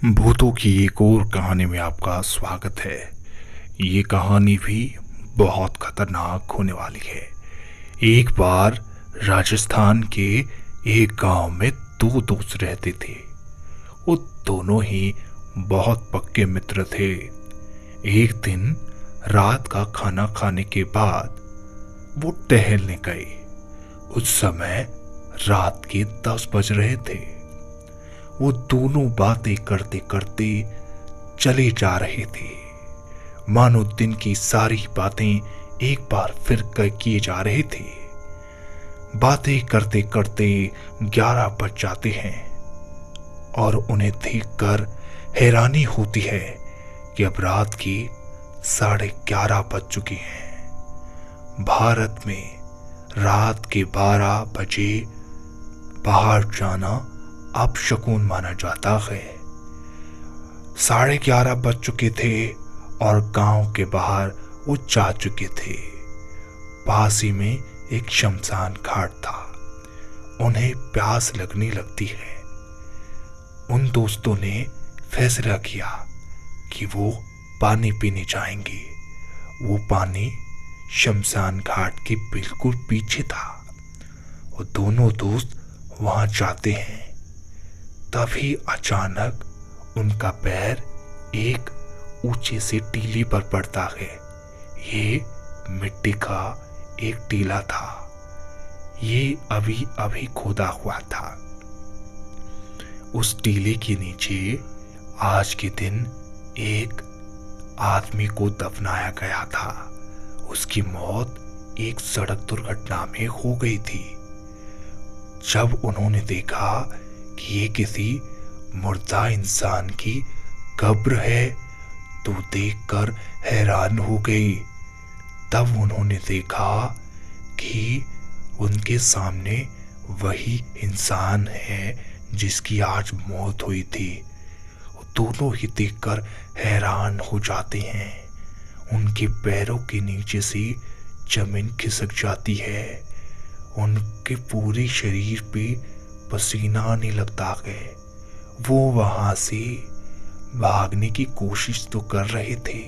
भूतों की एक और कहानी में आपका स्वागत है। ये कहानी भी बहुत खतरनाक होने वाली है। एक बार राजस्थान के एक गांव में दो दोस्त रहते थे। वो दोनों ही बहुत पक्के मित्र थे। एक दिन रात का खाना खाने के बाद वो टहलने गए। उस समय रात के 10 बज रहे थे। वो दोनों बातें करते करते चले जा रहे थे, मानो दिन की सारी बातें एक बार फिर किए जा रहे थे। बातें करते करते 11 बज जाते हैं और उन्हें देखकर हैरानी होती है कि अब रात की 11:30 बज चुकी हैं। भारत में रात के 12 बजे बाहर जाना अब शकुन माना जाता है। 11:30 बज चुके थे और गांव के बाहर वो जा चुके थे। पास ही में एक शमशान घाट था। उन्हें प्यास लगने लगती है। उन दोस्तों ने फैसला किया कि वो पानी पीने जाएंगे। वो पानी शमशान घाट के बिल्कुल पीछे था। वो दोनों दोस्त वहां जाते हैं। तभी अचानक उनका पैर एक ऊंचे से टीले पर पड़ता है। ये मिट्टी का एक टीला था। ये अभी अभी खोदा हुआ था। उस टीले के नीचे आज के दिन एक आदमी को दफनाया गया था। उसकी मौत एक सड़क दुर्घटना में हो गई थी। जब उन्होंने देखा कि ये किसी मुर्दा इंसान की कब्र है तो देखकर हैरान हो गई। तब उन्होंने देखा कि उनके सामने वही इंसान है जिसकी आज मौत हुई थी। दोनों ही देखकर हैरान हो जाते हैं। उनके पैरों के नीचे से जमीन खिसक जाती है। उनके पूरे शरीर पे पसीना आने लगता है। वो वहां से भागने की कोशिश तो कर रहे थे,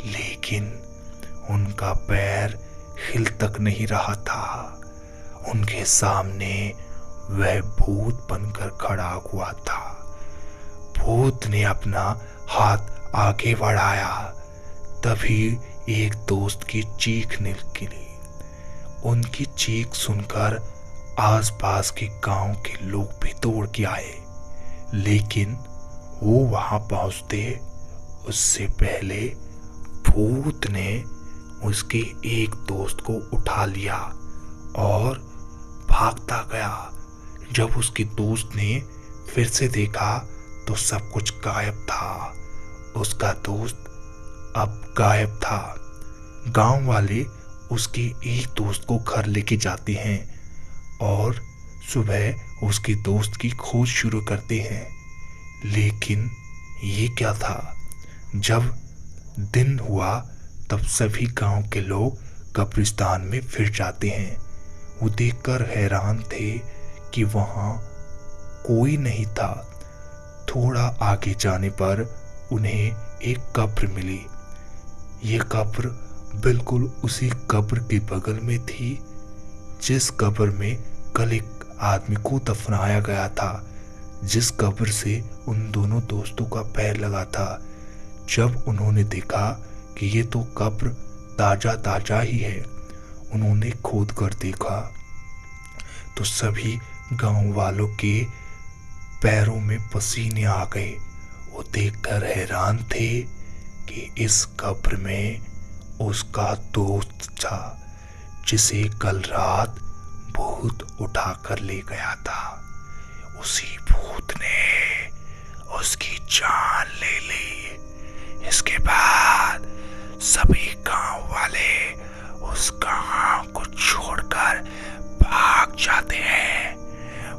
लेकिन उनका पैर हिल तक नहीं रहा था। उनके सामने वह भूत बनकर खड़ा हुआ था। भूत ने अपना हाथ आगे बढ़ाया। तभी एक दोस्त की चीख निकली। उनकी चीख सुनकर आसपास के गांव के लोग भी दौड़ के आए, लेकिन वो वहां पहुंचते उससे पहले भूत ने उसके एक दोस्त को उठा लिया और भागता गया। जब उसके दोस्त ने फिर से देखा तो सब कुछ गायब था। उसका दोस्त अब गायब था। गांव वाले उसके एक दोस्त को घर लेके जाते हैं और सुबह उसके दोस्त की खोज शुरू करते हैं। लेकिन ये क्या था? जब दिन हुआ तब सभी गांव के लोग कब्रिस्तान में फिर जाते हैं। वो देखकर हैरान थे कि वहां कोई नहीं था। थोड़ा आगे जाने पर उन्हें एक कब्र मिली। ये कब्र बिल्कुल उसी कब्र के बगल में थी जिस कब्र में कल एक आदमी को दफनाया गया था, जिस कब्र से उन दोनों दोस्तों का पैर लगा था। जब उन्होंने देखा कि ये तो कब्र ताजा ताजा ही है, उन्होंने खोद कर देखा तो सभी गांव वालों के पैरों में पसीने आ गए। वो देखकर हैरान थे कि इस कब्र में उसका दोस्त था जिसे कल रात भूत उठा कर ले गया था। उसी भूत ने उसकी जान ले ली। इसके बाद सभी गांव वाले उस गांव को छोड़कर भाग जाते हैं।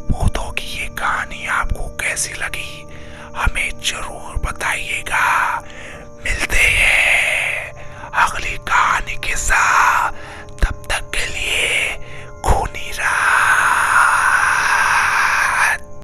भूतों की ये कहानी आपको कैसी लगी हमें जरूर बताइएगा।